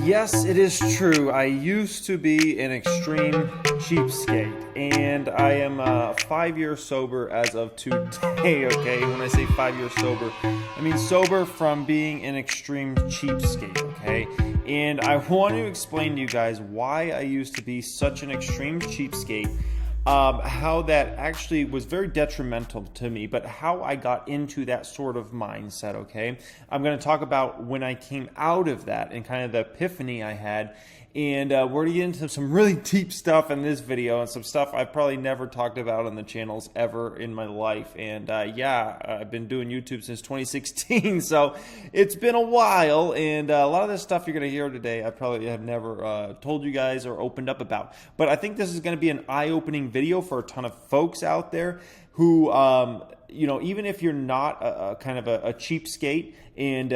Yes, it is true. I used to be an extreme cheapskate, and I am 5 years sober as of today, okay? When I say 5 years sober, I mean sober from being an extreme cheapskate, okay? And I want to explain to you guys why I used to be such an extreme cheapskate, how that actually was very detrimental to me, but how I got into that sort of mindset, okay? I'm going to talk about when I came out of that and kind of the epiphany I had. And we're going to get into some really deep stuff in this video and some stuff I've probably never talked about on the channels ever in my life. And I've been doing YouTube since 2016, so it's been a while. And a lot of this stuff you're going to hear today I probably have never told you guys or opened up about. But I think this is going to be an eye-opening video for a ton of folks out there who, even if you're not a kind of a cheapskate and,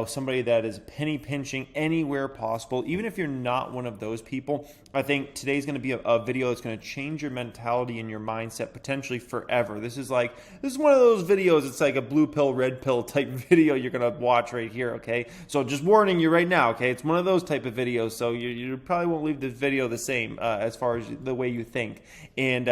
somebody that is penny pinching anywhere possible, even if you're not one of those people, I think today's going to be a video that's going to change your mentality and your mindset potentially forever. This is one of those videos, it's like a blue pill, red pill type video you're going to watch right here, okay? So just warning you right now, okay? It's one of those type of videos, so you probably won't leave this video the same as far as the way you think. And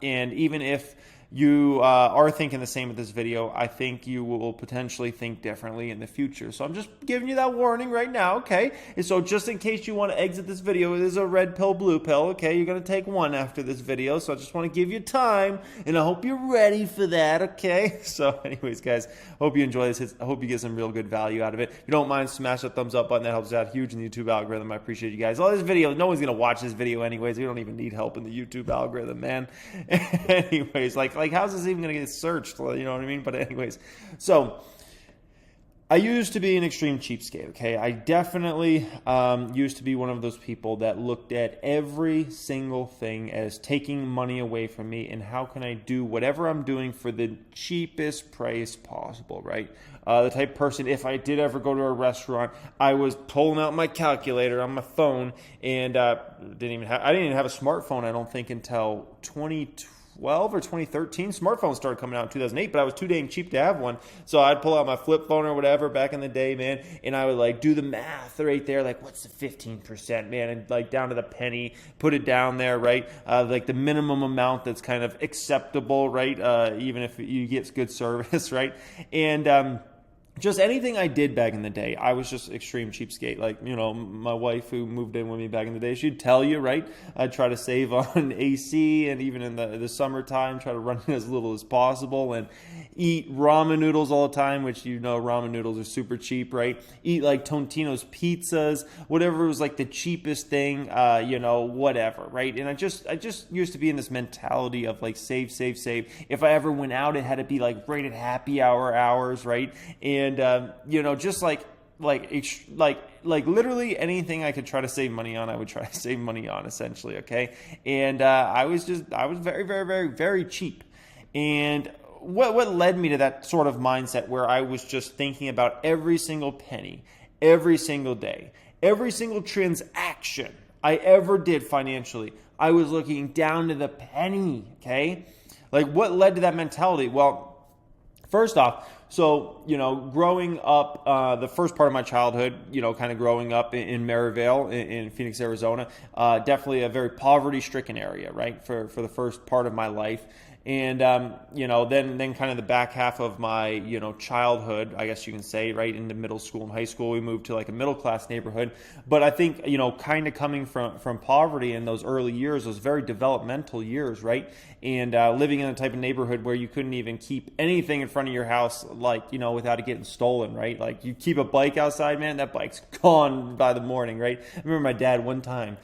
even if you are thinking the same with this video, I think you will potentially think differently in the future. So I'm just giving you that warning right now, okay? And so just in case you want to exit this video, it is a red pill, blue pill, okay? You're going to take one after this video, so I just want to give you time, and I hope you're ready for that, okay? So anyways, guys, hope you enjoy this. I hope you get some real good value out of it. If you don't mind, smash that thumbs up button. That helps out huge in the YouTube algorithm. I appreciate you guys. All this video, no one's going to watch this video anyways. We don't even need help in the YouTube algorithm, man. Anyways, like how's this even going to get searched? You know what I mean? But anyways, so I used to be an extreme cheapskate, okay? I definitely used to be one of those people that looked at every single thing as taking money away from me, and how can I do whatever I'm doing for the cheapest price possible, right? The type of person, if I did ever go to a restaurant, I was pulling out my calculator on my phone, and I didn't even have a smartphone, I don't think, until 2012 or 2013. Smartphones started coming out in 2008, but I was too dang cheap to have one. So I'd pull out my flip phone or whatever back in the day, man, and I would do the math right there, what's the 15%, man, and down to the penny, put it down there, right? The minimum amount that's kind of acceptable, right? Even if you get good service, right? And just anything I did back in the day, I was just extreme cheapskate. My wife who moved in with me back in the day, she'd tell you, right? I'd try to save on AC, and even in the summertime, try to run as little as possible, and eat ramen noodles all the time, which ramen noodles are super cheap, right? Eat Totino's pizzas, whatever was the cheapest thing, whatever, right? And I just used to be in this mentality of save. If I ever went out, it had to be right at happy hour hours, right? And just literally anything I could try to save money on, I would try to save money on, essentially, okay? And I was very, very, very, very cheap. And what led me to that sort of mindset where I was just thinking about every single penny, every single day, every single transaction I ever did financially, I was looking down to the penny, okay? What led to that mentality? Well, first off, so, growing up, the first part of my childhood, kind of growing up in Maryvale in Phoenix, Arizona, definitely a very poverty-stricken area, right, for the first part of my life. And, then kind of the back half of my, childhood, I guess you can say, right, into middle school and high school, we moved to a middle-class neighborhood. But I think, kind of coming from poverty in those early years, those very developmental years, right, and living in a type of neighborhood where you couldn't even keep anything in front of your house, without it getting stolen, right? You keep a bike outside, man, that bike's gone by the morning, right? I remember my dad one time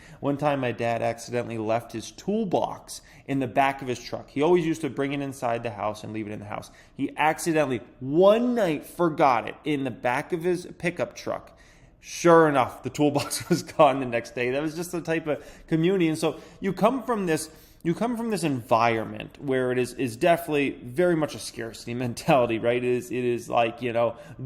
my dad accidentally left his toolbox in the back of his truck. He always used to bring it inside the house and leave it in the house. He accidentally one night forgot it in the back of his pickup truck. Sure enough, the toolbox was gone the next day. That was just the type of community. And so you come from this you come from this environment where it is definitely very much a scarcity mentality, right? It is like,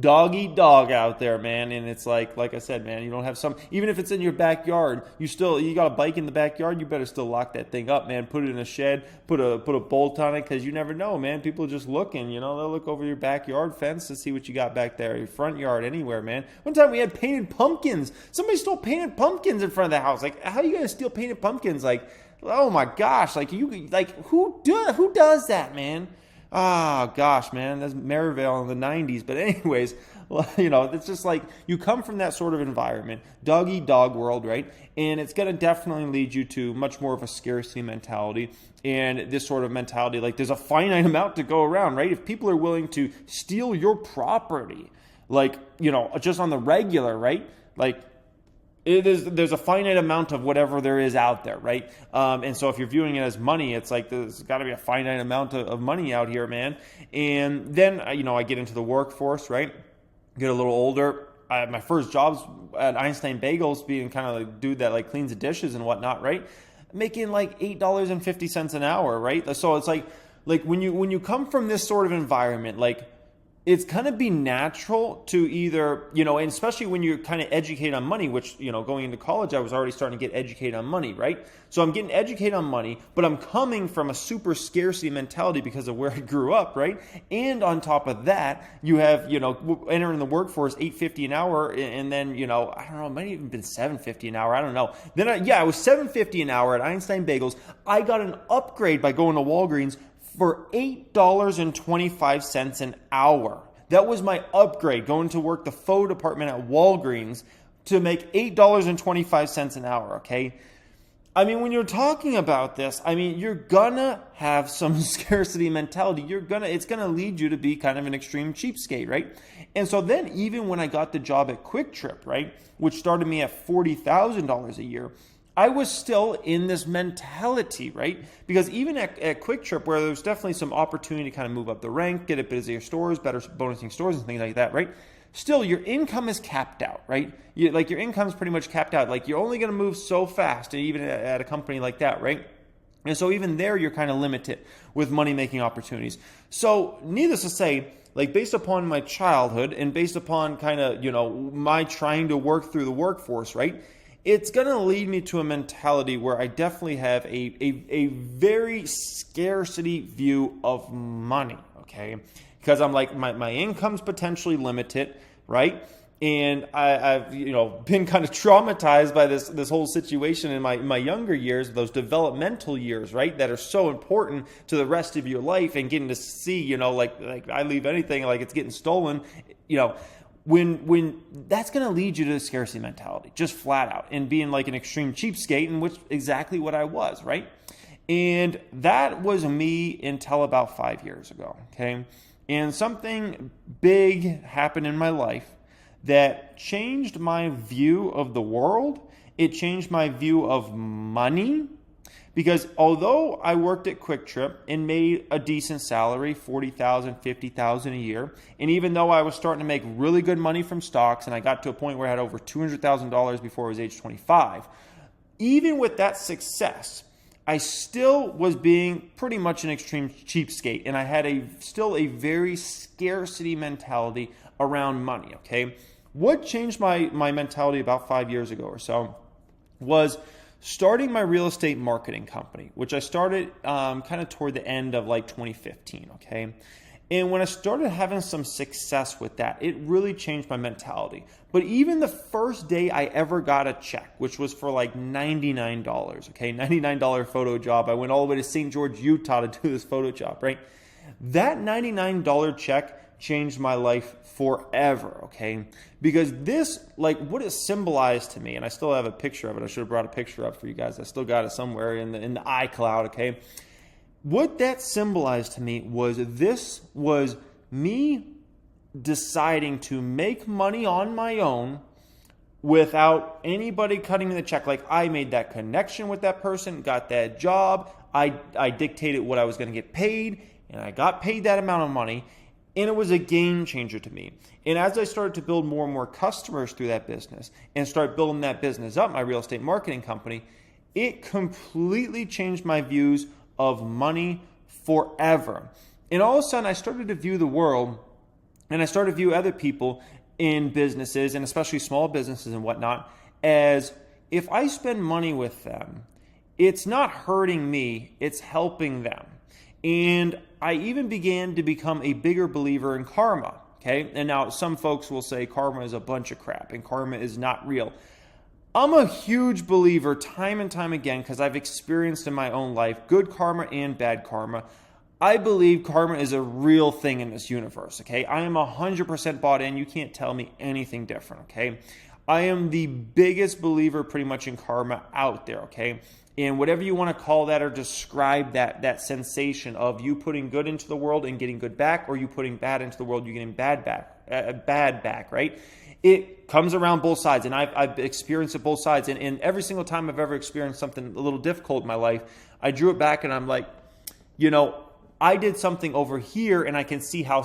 dog eat dog out there, man. And it's like I said, man, you don't have even if it's in your backyard, you got a bike in the backyard, you better still lock that thing up, man. Put it in a shed, put a bolt on it, because you never know, man. People are just looking, they'll look over your backyard fence to see what you got back there, your front yard, anywhere, man. One time we had painted pumpkins. Somebody stole painted pumpkins in front of the house. Like, how are you gonna steal painted pumpkins? Like, oh my gosh, who does that, man? Oh gosh, man, that's Maryvale in the 90s. But anyways, it's just like you come from that sort of environment, dog eat dog world, right? And it's going to definitely lead you to much more of a scarcity mentality, and this sort of mentality, like there's a finite amount to go around, right? If people are willing to steal your property, just on the regular, right? Like, there's a finite amount of whatever there is out there, right? And so if you're viewing it as money, it's like there's got to be a finite amount of money out here, man. And then, I get into the workforce, right? Get a little older. My first job's at Einstein Bagels, being kind of like dude that like cleans the dishes and whatnot, right? Making like $8.50 an hour, right? So it's like when you come from this sort of environment, like, it's going to be natural to either, and especially when you're kind of educated on money, which, going into college, I was already starting to get educated on money, right? So I'm getting educated on money, but I'm coming from a super scarcity mentality because of where I grew up, right? And on top of that, you have, entering the workforce, $8.50 an hour, and then, I don't know, it might have even been $7.50 an hour, I don't know. Then, I was $7.50 an hour at Einstein Bagels. I got an upgrade by going to Walgreens for $8.25 an hour. That was my upgrade, going to work the faux department at Walgreens to make $8.25 an hour, okay? I mean, when you're talking about this, you're gonna have some scarcity mentality. It's gonna lead you to be kind of an extreme cheapskate, right? And so then even when I got the job at Quick Trip, right, which started me at $40,000 a year, I was still in this mentality, right? Because even at Quick Trip, where there's definitely some opportunity to kind of move up the rank, get at busier stores, better bonusing stores and things like that, right? Still, your income is capped out, right? Your income is pretty much capped out. Like, you're only going to move so fast, even at a company like that, right? And so even there, you're kind of limited with money-making opportunities. So needless to say, like, based upon my childhood and based upon kind of, my trying to work through the workforce, right? It's going to lead me to a mentality where I definitely have a very scarcity view of money, okay? Because I'm like, my income's potentially limited, right? And I've been kind of traumatized by this whole situation in my younger years, those developmental years, right? That are so important to the rest of your life, and getting to see, like I leave anything like it's getting stolen, When that's going to lead you to the scarcity mentality, just flat out, and being like an extreme cheapskate, and which exactly what I was, right? And that was me until about 5 years ago, okay? And something big happened in my life that changed my view of the world. It changed my view of money. Because although I worked at Quick Trip and made a decent salary, $40,000, $50,000 a year, and even though I was starting to make really good money from stocks, and I got to a point where I had over $200,000 before I was age 25, even with that success, I still was being pretty much an extreme cheapskate, and I had still a very scarcity mentality around money, okay? What changed my mentality about 5 years ago or so was starting my real estate marketing company, which I started kind of toward the end of like 2015, okay? And when I started having some success with that, it really changed my mentality. But even the first day I ever got a check, which was for like $99, okay? $99 photo job. I went all the way to St. George, Utah to do this photo job, right? That $99 check changed my life forever, okay? Because this, like, what it symbolized to me, and I still have a picture of it. I should have brought a picture up for you guys. I still got it somewhere in the iCloud, okay? What that symbolized to me was me deciding to make money on my own without anybody cutting me the check. Like, I made that connection with that person, got that job, I dictated what I was going to get paid, and I got paid that amount of money. And it was a game changer to me. And as I started to build more and more customers through that business and start building that business up, my real estate marketing company, it completely changed my views of money forever. And all of a sudden, I started to view the world, and I started to view other people in businesses, and especially small businesses and whatnot, as if I spend money with them, it's not hurting me, it's helping them. And I even began to become a bigger believer in karma. Okay, and now some folks will say karma is a bunch of crap and karma is not real. I'm a huge believer time and time again, because I've experienced in my own life good karma and bad karma. I believe karma is a real thing in this universe, okay? I am 100% bought in. You can't tell me anything different, okay? I am the biggest believer pretty much in karma out there, okay? And whatever you want to call that or describe that sensation of you putting good into the world and getting good back, or you putting bad into the world, you're getting bad back, right? It comes around both sides, and I've experienced it both sides. And every single time I've ever experienced something a little difficult in my life, I drew it back and I'm like, I did something over here, and I can see how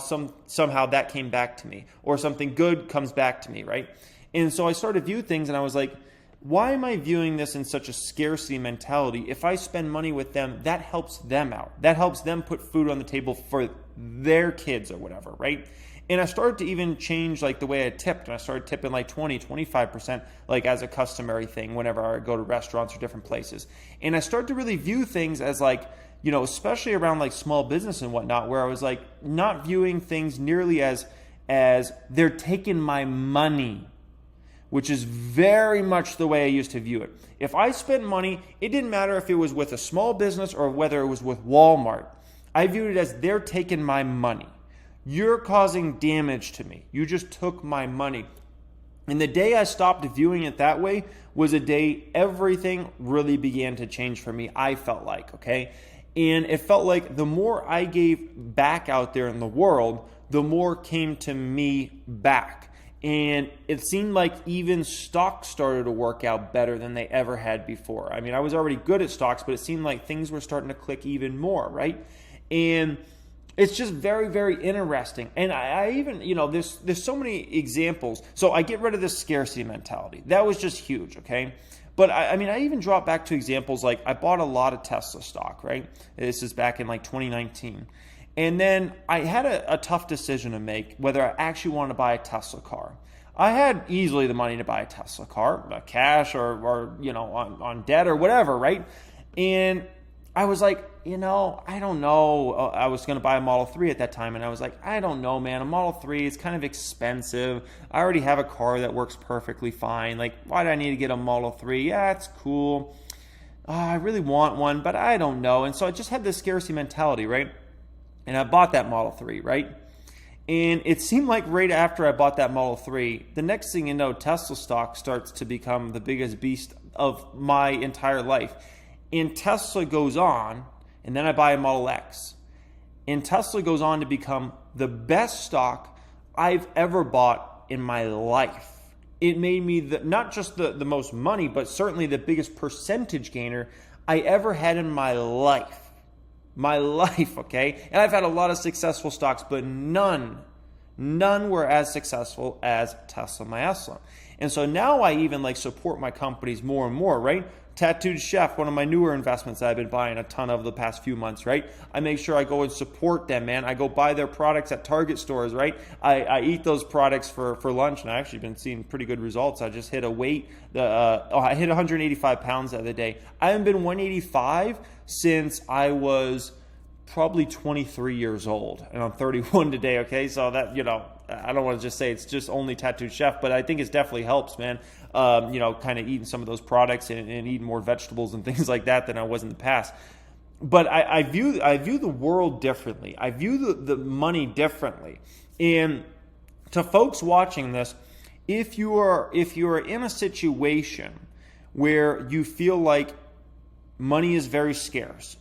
somehow that came back to me, or something good comes back to me, right? And so I started to view things, and I was like, why am I viewing this in such a scarcity mentality? If I spend money with them, that helps them out. That helps them put food on the table for their kids or whatever, right? And I started to even change like the way I tipped, and I started tipping like 20, 25% like as a customary thing whenever I go to restaurants or different places. And I started to really view things as like, especially around like small business and whatnot, where I was like not viewing things nearly as they're taking my money, which is very much the way I used to view it. If I spent money, it didn't matter if it was with a small business or whether it was with Walmart. I viewed it as they're taking my money. You're causing damage to me. You just took my money. And the day I stopped viewing it that way was a day everything really began to change for me, I felt like, okay? And it felt like the more I gave back out there in the world, the more came to me back. And it seemed like even stocks started to work out better than they ever had before. I mean, I was already good at stocks, but it seemed like things were starting to click even more, right? And it's just very, very interesting. And I even, there's so many examples. So I get rid of this scarcity mentality. That was just huge, okay? But I even drop back to examples like I bought a lot of Tesla stock, right? This is back in like 2019. And then I had a tough decision to make whether I actually wanted to buy a Tesla car. I had easily the money to buy a Tesla car, cash or on debt or whatever, right? And I was like, I don't know. I was going to buy a Model 3 at that time, and I was like, I don't know, man. A Model 3 is kind of expensive. I already have a car that works perfectly fine. Like, why do I need to get a Model 3? Yeah, it's cool. I really want one, but I don't know. And so I just had this scarcity mentality, right? And I bought that Model 3, right? And it seemed like right after I bought that Model 3, the next thing you know, Tesla stock starts to become the biggest beast of my entire life. And Tesla goes on, and then I buy a Model X. And Tesla goes on to become the best stock I've ever bought in my life. It made me not just the most money, but certainly the biggest percentage gainer I ever had in my life. My life, okay? And I've had a lot of successful stocks, but none were as successful as Tesla Tesla. And so now I even support my companies more and more, right? Tattooed Chef, one of my newer investments that I've been buying a ton of the past few months, right? I make sure I go and support them, man. I go buy their products at Target stores, right? I eat those products for lunch, and I've actually been seeing pretty good results. I just hit a weight. I hit 185 pounds the other day. I haven't been 185 since I was probably 23 years old, and I'm 31 today, okay? So that, I don't want to just say it's just only Tattooed Chef, but I think it definitely helps, man. Kind of eating some of those products and eating more vegetables and things like that than I was in the past. But I view the world differently. I view the money differently. And to folks watching this, if you are in a situation where you feel like money is very scarce,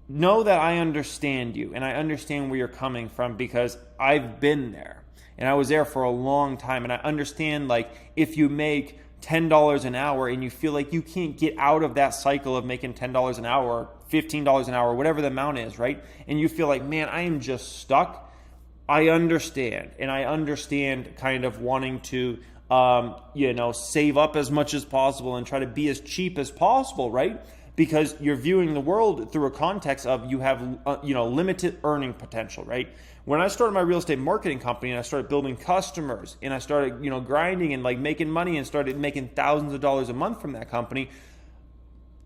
know that I understand you, and I understand where you're coming from, because I've been there. And I was there for a long time, and I understand, if you make $10 an hour and you feel like you can't get out of that cycle of making $10 an hour, or $15 an hour, whatever the amount is, right? And you feel like, man, I am just stuck. I understand, and I understand kind of wanting to save up as much as possible and try to be as cheap as possible, right? Because you're viewing the world through a context of you have, limited earning potential, right? When I started my real estate marketing company and I started building customers and I started, grinding and like making money and started making thousands of dollars a month from that company,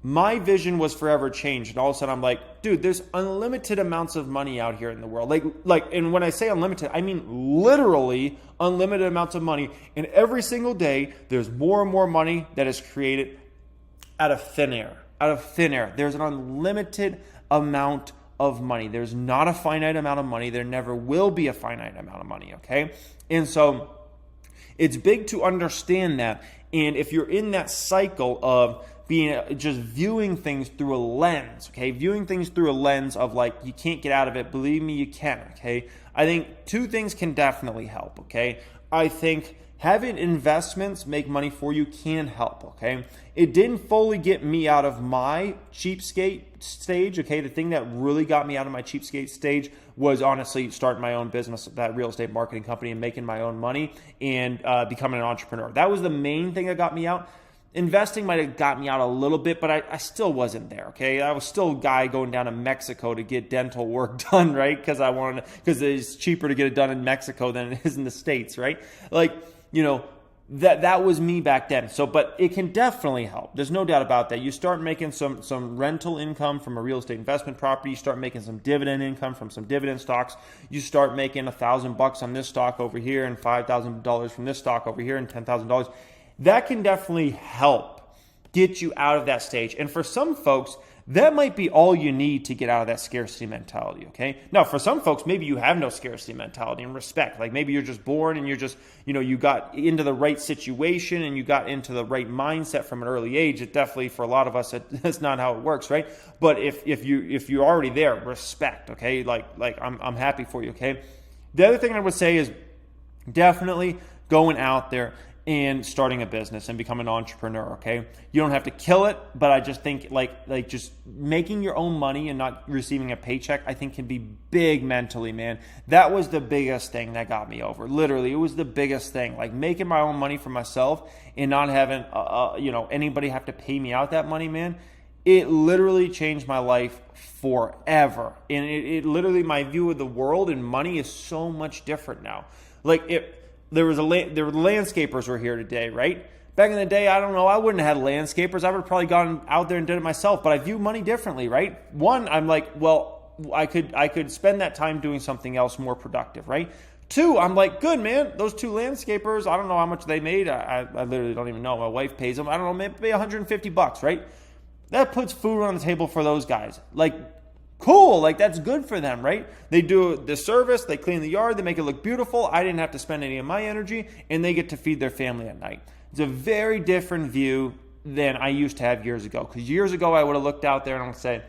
my vision was forever changed. And all of a sudden I'm like, dude, there's unlimited amounts of money out here in the world. And when I say unlimited, I mean literally unlimited amounts of money. And every single day, there's more and more money that is created out of thin air. There's an unlimited amount of money. There's not a finite amount of money. There never will be a finite amount of money, okay? And so it's big to understand that. And if you're in that cycle of just viewing things through a lens, okay? Viewing things through a lens of like, you can't get out of it. Believe me, you can, okay? I think two things can definitely help, okay? I think having investments make money for you can help, okay? It didn't fully get me out of my cheapskate stage, okay? The thing that really got me out of my cheapskate stage was honestly starting my own business, that real estate marketing company, and making my own money and becoming an entrepreneur. That was the main thing that got me out. Investing might have got me out a little bit, but I still wasn't there, okay? I was still a guy going down to Mexico to get dental work done, right? Because it's cheaper to get it done in Mexico than it is in the States, right? That was me back then. So, but it can definitely help. There's no doubt about that. You start making some rental income from a real estate investment property. You start making some dividend income from some dividend stocks. You start making $1,000 on this stock over here and $5,000 from this stock over here and $10,000. That can definitely help get you out of that stage. And for some folks, that might be all you need to get out of that scarcity mentality, okay? Now, for some folks, maybe you have no scarcity mentality and respect. Like maybe you're just born and you're just, you got into the right situation and you got into the right mindset from an early age. It definitely, for a lot of us, that's not how it works, right? But if you're already there, respect, okay? Like I'm happy for you, okay? The other thing I would say is definitely going out there and starting a business and become an entrepreneur, okay? You don't have to kill it, but I just think like just making your own money and not receiving a paycheck, I think can be big mentally, man. That was the biggest thing that got me over. Literally, it was the biggest thing. Like making my own money for myself and not having, anybody have to pay me out that money, man. It literally changed my life forever. And it literally, my view of the world and money is so much different now. There were landscapers were here today, right? Back in the day, I don't know, I wouldn't have had landscapers. I would have probably gone out there and did it myself, but I view money differently, right? One, I'm like, well, I could spend that time doing something else more productive, right? Two, I'm like, good, man. Those two landscapers, I don't know how much they made. I literally don't even know. My wife pays them. I don't know, maybe $150, right? That puts food on the table for those guys. Like, cool, like that's good for them, right? They do the service, they clean the yard, they make it look beautiful. I didn't have to spend any of my energy, and they get to feed their family at night. It's a very different view than I used to have years ago. Because years ago, I would have looked out there and I would say,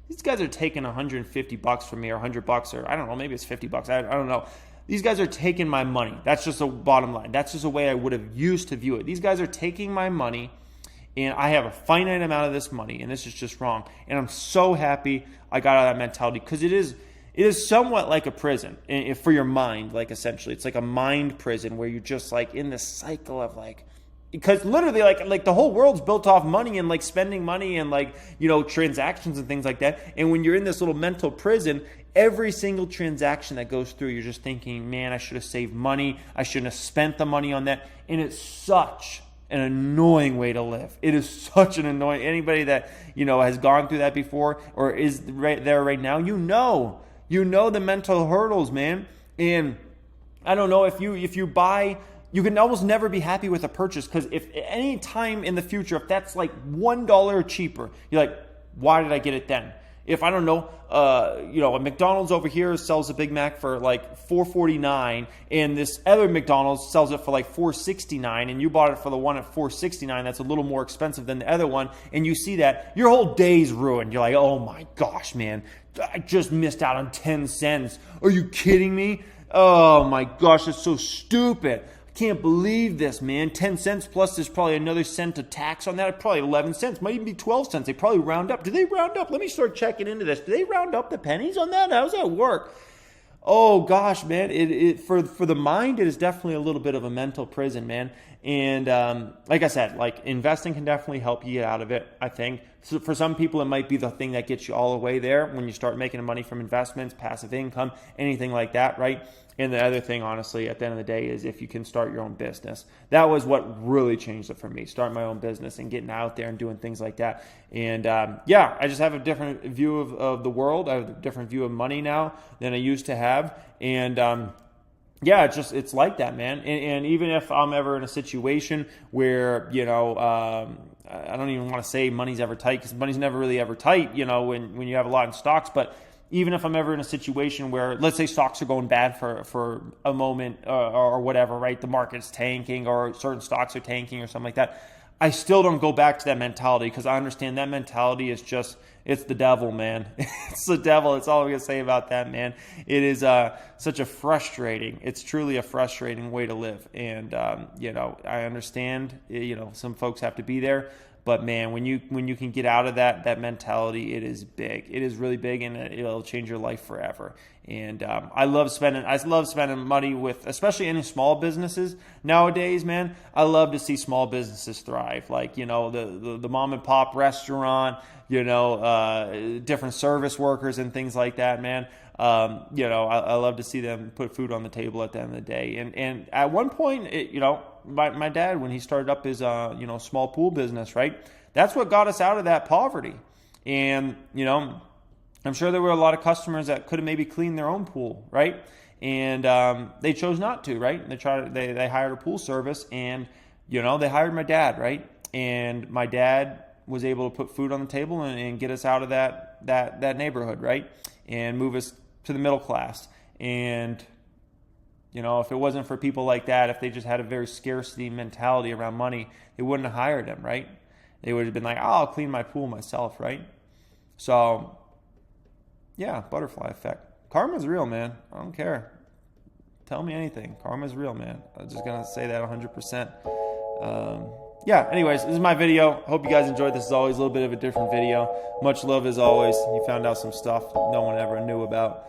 these guys are taking $150 from me, or $100, or I don't know, maybe it's $50. I don't know. These guys are taking my money. That's just a bottom line. That's just a way I would have used to view it. These guys are taking my money, and I have a finite amount of this money, and this is just wrong. And I'm so happy I got out of that mentality, because it is somewhat like a prison for your mind, like essentially. It's like a mind prison where you're just like in this cycle of like, because literally like the whole world's built off money and like spending money and like, transactions and things like that. And when you're in this little mental prison, every single transaction that goes through, you're just thinking, man, I should have saved money. I shouldn't have spent the money on that. And it's such an annoying way to live. It is such an annoying. Anybody that has gone through that before or is right there right now, you know the mental hurdles, man. And I don't know if you buy, you can almost never be happy with a purchase, because if any time in the future, if that's like $1 cheaper, you're like, why did I get it then? If I don't know, a McDonald's over here sells a Big Mac for like $4.49, and this other McDonald's sells it for like $4.69, and you bought it for the one at $4.69 that's a little more expensive than the other one, and you see that, your whole day's ruined. You're like, oh my gosh, man, I just missed out on 10 cents. Are you kidding me? Oh my gosh, it's so stupid. Can't believe this, man. 10 cents plus there's probably another cent of tax on that. Probably 11 cents, might even be 12 cents. They probably round up. Do they round up? Let me start checking into this. Do they round up the pennies on that? How does that work? Oh gosh, man. For the mind, it is definitely a little bit of a mental prison, man. And like I said, like investing can definitely help you get out of it, I think. So for some people, it might be the thing that gets you all the way there when you start making money from investments, passive income, anything like that, right? And the other thing, honestly, at the end of the day is if you can start your own business. That was what really changed it for me, starting my own business and getting out there and doing things like that. And yeah, I just have a different view of the world. I have a different view of money now than I used to have. And yeah, it's like that, man. And even if I'm ever in a situation where, you know, I don't even want to say money's ever tight, because money's never really ever tight, you know, when you have a lot in stocks. But even if I'm ever in a situation where, let's say, stocks are going bad for a moment or whatever, right? The market's tanking or certain stocks are tanking or something like that. I still don't go back to that mentality, because I understand that mentality is just, it's the devil, man. It's the devil. That's all I'm going to say about that, man. It is such a frustrating, it's truly a frustrating way to live. And, you know, I understand, you know, some folks have to be there. But man, when you can get out of that mentality, it is big. It is really big, and it'll change your life forever. And I love spending money with, especially any small businesses nowadays, man. I love to see small businesses thrive, like, you know, the mom and pop restaurant, you know, different service workers and things like that, man. You know, I love to see them put food on the table at the end of the day. And at one point, you know, my dad, when he started up his you know, small pool business, right? That's what got us out of that poverty. And, you know, I'm sure there were a lot of customers that could have maybe cleaned their own pool, right? And they chose not to, right? They hired a pool service, and, you know, they hired my dad, right? And my dad was able to put food on the table and get us out of that neighborhood, right? And move us to the middle class. And, you know, if it wasn't for people like that, if they just had a very scarcity mentality around money, they wouldn't have hired him, right? They would have been like, oh, I'll clean my pool myself, right? So, yeah, butterfly effect. Karma's real, man. I don't care. Tell me anything. Karma's real, man. I'm just going to say that 100%. Yeah, anyways, this is my video. Hope you guys enjoyed this. As always, a little bit of a different video. Much love as always. You found out some stuff no one ever knew about.